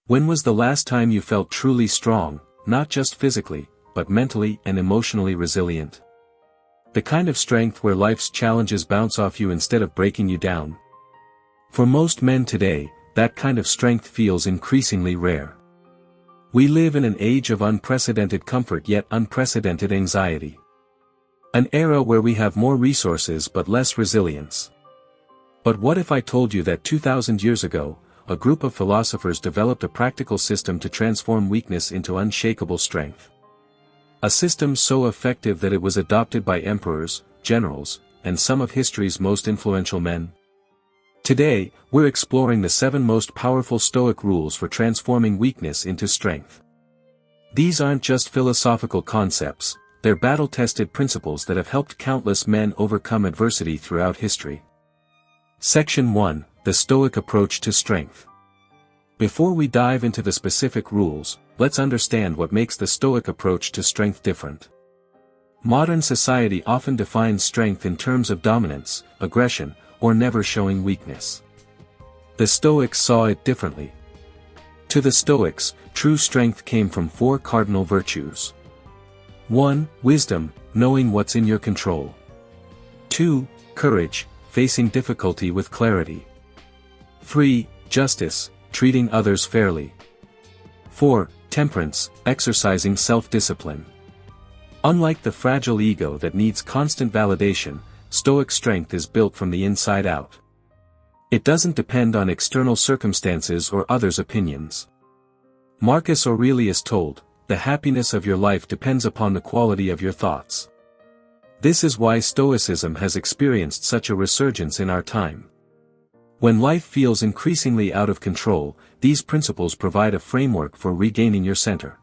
When was the last time you felt truly strong, not just physically, but mentally and emotionally resilient? The kind of strength where life's challenges bounce off you instead of breaking you down. For most men today, that kind of strength feels increasingly rare. We live in an age of unprecedented comfort yet unprecedented anxiety. An era where we have more resources but less resilience. But what if I told you that 2,000 years ago, a group of philosophers developed a practical system to transform weakness into unshakable strength? A system so effective that it was adopted by emperors, generals, and some of history's most influential men. Today, we're exploring the 7 most powerful Stoic rules for transforming weakness into strength. These aren't just philosophical concepts, they're battle-tested principles that have helped countless men overcome adversity throughout history. Section 1, The Stoic Approach to Strength. Before we dive into the specific rules, let's understand what makes the Stoic approach to strength different. Modern society often defines strength in terms of dominance, aggression, or never showing weakness. The Stoics saw it differently. To the Stoics, true strength came from 4 cardinal virtues. 1. Wisdom, knowing what's in your control. 2. Courage, facing difficulty with clarity. 3. Justice, treating others fairly. 4. Temperance, exercising self-discipline. Unlike the fragile ego that needs constant validation, Stoic strength is built from the inside out. It doesn't depend on external circumstances or others' opinions. Marcus Aurelius told, "The happiness of your life depends upon the quality of your thoughts." This is why Stoicism has experienced such a resurgence in our time. When life feels increasingly out of control, these principles provide a framework for regaining your center.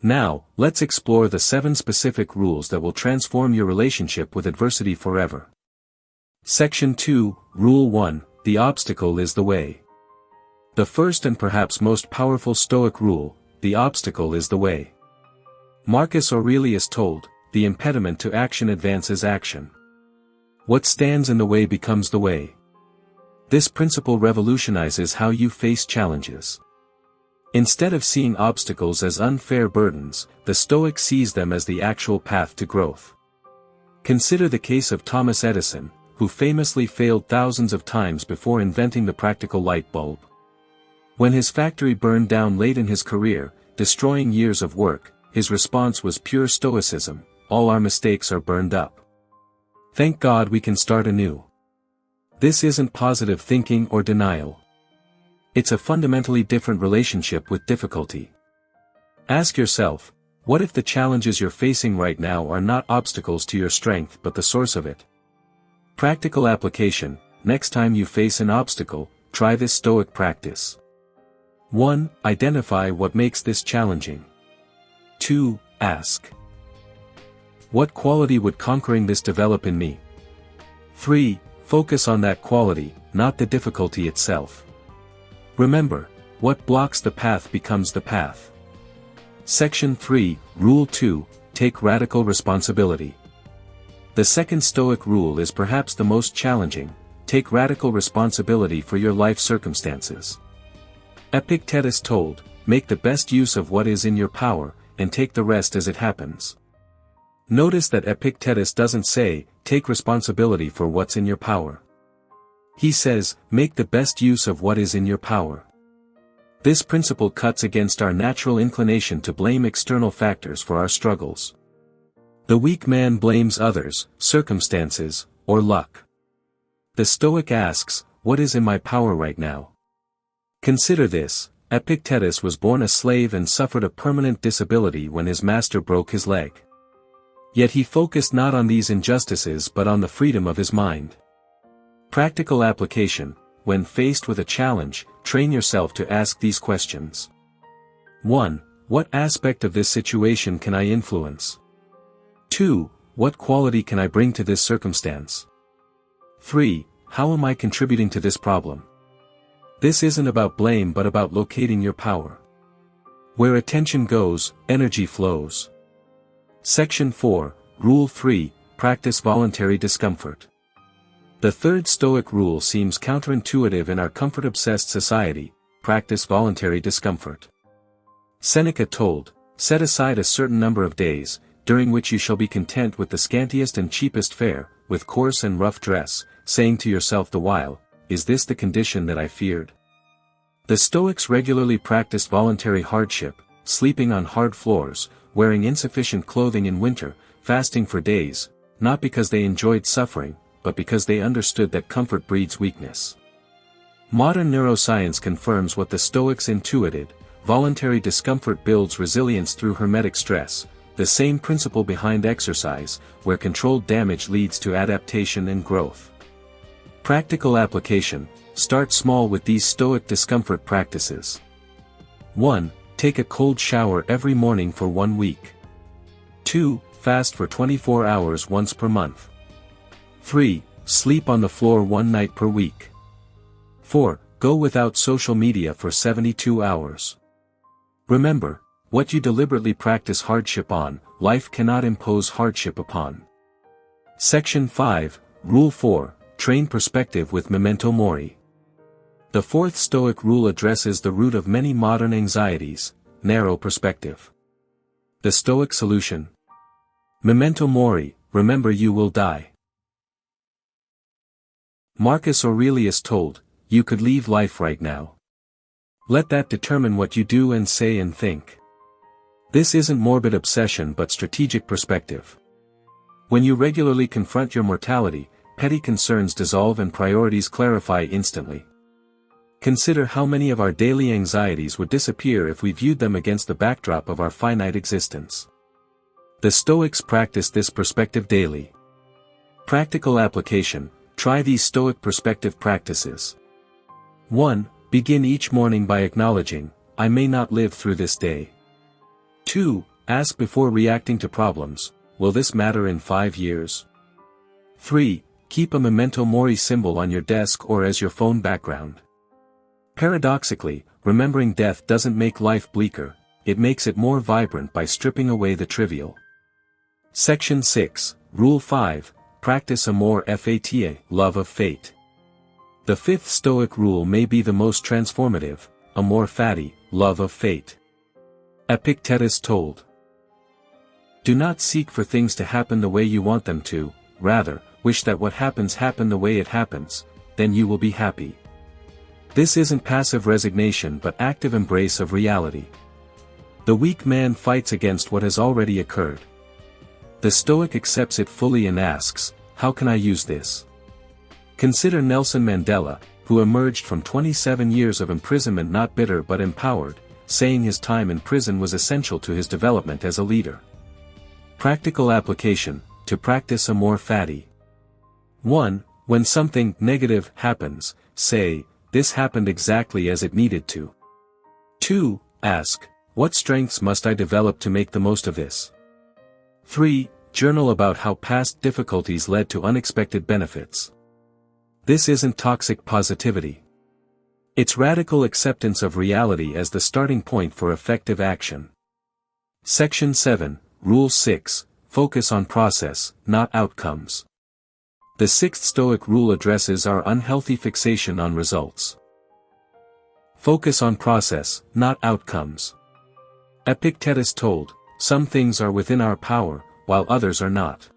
Now, let's explore the 7 specific rules that will transform your relationship with adversity forever. Section 2, Rule 1, The Obstacle is the Way. The first and perhaps most powerful Stoic rule, the obstacle is the way. Marcus Aurelius told, "The impediment to action advances action. What stands in the way becomes the way." This principle revolutionizes how you face challenges. Instead of seeing obstacles as unfair burdens, the Stoic sees them as the actual path to growth. Consider the case of Thomas Edison, who famously failed thousands of times before inventing the practical light bulb. When his factory burned down late in his career, destroying years of work, his response was pure Stoicism: "All our mistakes are burned up. Thank God we can start anew." This isn't positive thinking or denial. It's a fundamentally different relationship with difficulty. Ask yourself, what if the challenges you're facing right now are not obstacles to your strength but the source of it? Practical application: next time you face an obstacle, try this Stoic practice. 1. Identify what makes this challenging. 2. Ask, what quality would conquering this develop in me? 3. Focus on that quality, not the difficulty itself. Remember, what blocks the path becomes the path. Section 3, Rule 2, Take radical responsibility. The second Stoic rule is perhaps the most challenging: take radical responsibility for your life circumstances. Epictetus told, "Make the best use of what is in your power, and take the rest as it happens." Notice that Epictetus doesn't say, take responsibility for what's in your power. He says, make the best use of what is in your power. This principle cuts against our natural inclination to blame external factors for our struggles. The weak man blames others, circumstances, or luck. The Stoic asks, what is in my power right now? Consider this: Epictetus was born a slave and suffered a permanent disability when his master broke his leg. Yet he focused not on these injustices but on the freedom of his mind. Practical application: when faced with a challenge, train yourself to ask these questions. 1. What aspect of this situation can I influence? 2. What quality can I bring to this circumstance? 3. How am I contributing to this problem? This isn't about blame but about locating your power. Where attention goes, energy flows. Section 4, Rule 3, Practice voluntary discomfort. The third Stoic rule seems counterintuitive in our comfort-obsessed society: practice voluntary discomfort. Seneca told, "Set aside a certain number of days, during which you shall be content with the scantiest and cheapest fare, with coarse and rough dress, saying to yourself the while, is this the condition that I feared?" The Stoics regularly practiced voluntary hardship, sleeping on hard floors, wearing insufficient clothing in winter, fasting for days, not because they enjoyed suffering, but because they understood that comfort breeds weakness. Modern neuroscience confirms what the Stoics intuited: voluntary discomfort builds resilience through hermetic stress, the same principle behind exercise, where controlled damage leads to adaptation and growth. Practical application: start small with these Stoic discomfort practices. 1. Take a cold shower every morning for 1 week. 2. Fast for 24 hours once per month. 3. Sleep on the floor 1 night per week. 4. Go without social media for 72 hours. Remember, what you deliberately practice hardship on, life cannot impose hardship upon. Section 5, Rule 4, Train perspective with memento mori. The fourth Stoic rule addresses the root of many modern anxieties: narrow perspective. The Stoic solution: memento mori, remember you will die. Marcus Aurelius told, "You could leave life right now. Let that determine what you do and say and think." This isn't morbid obsession but strategic perspective. When you regularly confront your mortality, petty concerns dissolve and priorities clarify instantly. Consider how many of our daily anxieties would disappear if we viewed them against the backdrop of our finite existence. The Stoics practiced this perspective daily. Practical application: try these Stoic perspective practices. 1. Begin each morning by acknowledging, "I may not live through this day." 2. Ask before reacting to problems, "Will this matter in 5 years?" 3. Keep a memento mori symbol on your desk or as your phone background. Paradoxically, remembering death doesn't make life bleaker, it makes it more vibrant by stripping away the trivial. Section 6, Rule 5, Practice amor fata, love of fate. The fifth Stoic rule may be the most transformative: amor fati, love of fate. Epictetus told, "Do not seek for things to happen the way you want them to, rather, wish that what happens happen the way it happens, then you will be happy." This isn't passive resignation but active embrace of reality. The weak man fights against what has already occurred. The Stoic accepts it fully and asks, "How can I use this?" Consider Nelson Mandela, who emerged from 27 years of imprisonment not bitter but empowered, saying his time in prison was essential to his development as a leader. Practical application: to practice amor fati. 1. When something negative happens, say, "This happened exactly as it needed to." 2. Ask, "What strengths must I develop to make the most of this?" 3. Journal about how past difficulties led to unexpected benefits. This isn't toxic positivity. It's radical acceptance of reality as the starting point for effective action. Section 7, Rule 6, Focus on process, not outcomes. The sixth Stoic rule addresses our unhealthy fixation on results. Focus on process, not outcomes. Epictetus told, "Some things are within our power, while others are not."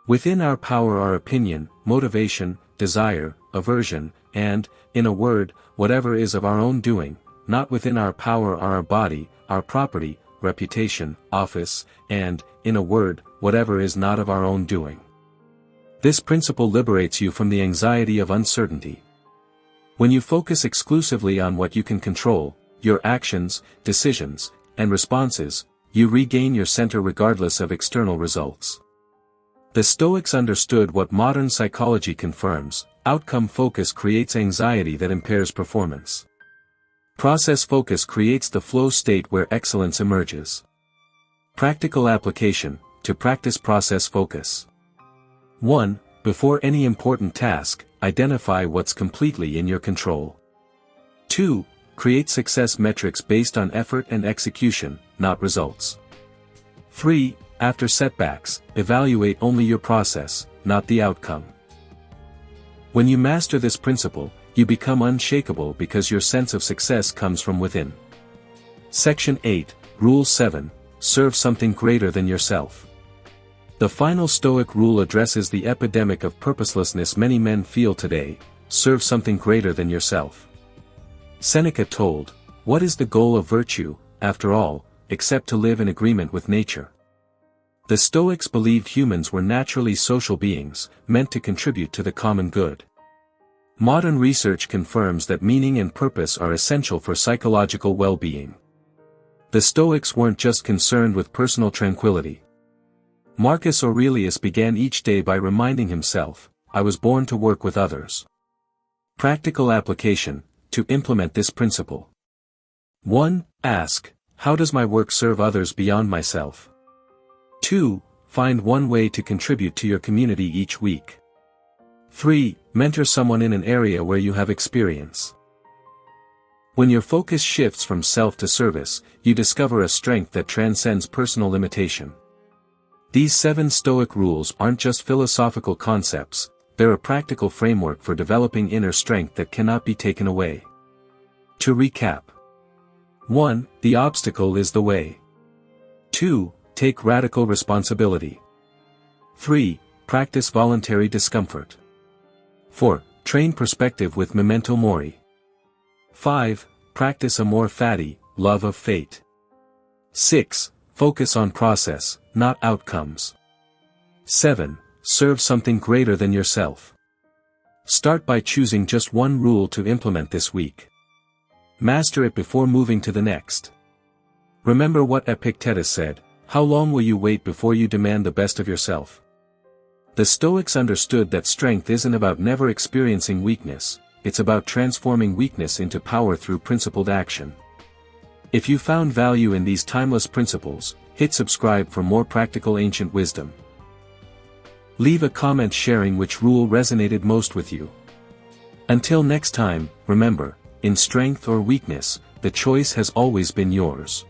Within our power are opinion, motivation, desire, aversion, and, in a word, whatever is of our own doing. Not within our power are our body, our property, reputation, office, and, in a word, whatever is not of our own doing. This principle liberates you from the anxiety of uncertainty. When you focus exclusively on what you can control, your actions, decisions, and responses, you regain your center regardless of external results. The Stoics understood what modern psychology confirms: outcome focus creates anxiety that impairs performance. Process focus creates the flow state where excellence emerges. Practical application: to practice process focus. 1. Before any important task, identify what's completely in your control. 2. Create success metrics based on effort and execution, not results. 3. After setbacks, evaluate only your process, not the outcome. When you master this principle, you become unshakable because your sense of success comes from within. Section 8, Rule 7, serve something greater than yourself. The final Stoic rule addresses the epidemic of purposelessness many men feel today: serve something greater than yourself. Seneca told, "What is the goal of virtue, after all, except to live in agreement with nature?" The Stoics believed humans were naturally social beings, meant to contribute to the common good. Modern research confirms that meaning and purpose are essential for psychological well-being. The Stoics weren't just concerned with personal tranquility. Marcus Aurelius began each day by reminding himself, "I was born to work with others." Practical application: to implement this principle. 1. Ask, how does my work serve others beyond myself? 2. Find one way to contribute to your community each week. 3. Mentor someone in an area where you have experience. When your focus shifts from self to service, you discover a strength that transcends personal limitation. These 7 Stoic rules aren't just philosophical concepts, they're a practical framework for developing inner strength that cannot be taken away. To recap: 1. The obstacle is the way. 2. Take radical responsibility. 3. Practice voluntary discomfort. 4. Train perspective with memento mori. 5. Practice amor fati, love of fate. 6. Focus on process, not outcomes. 7. Serve something greater than yourself. Start by choosing just one rule to implement this week. Master it before moving to the next. Remember what Epictetus said: "How long will you wait before you demand the best of yourself?" The Stoics understood that strength isn't about never experiencing weakness, it's about transforming weakness into power through principled action. If you found value in these timeless principles, hit subscribe for more practical ancient wisdom. Leave a comment sharing which rule resonated most with you. Until next time, remember, in strength or weakness, the choice has always been yours.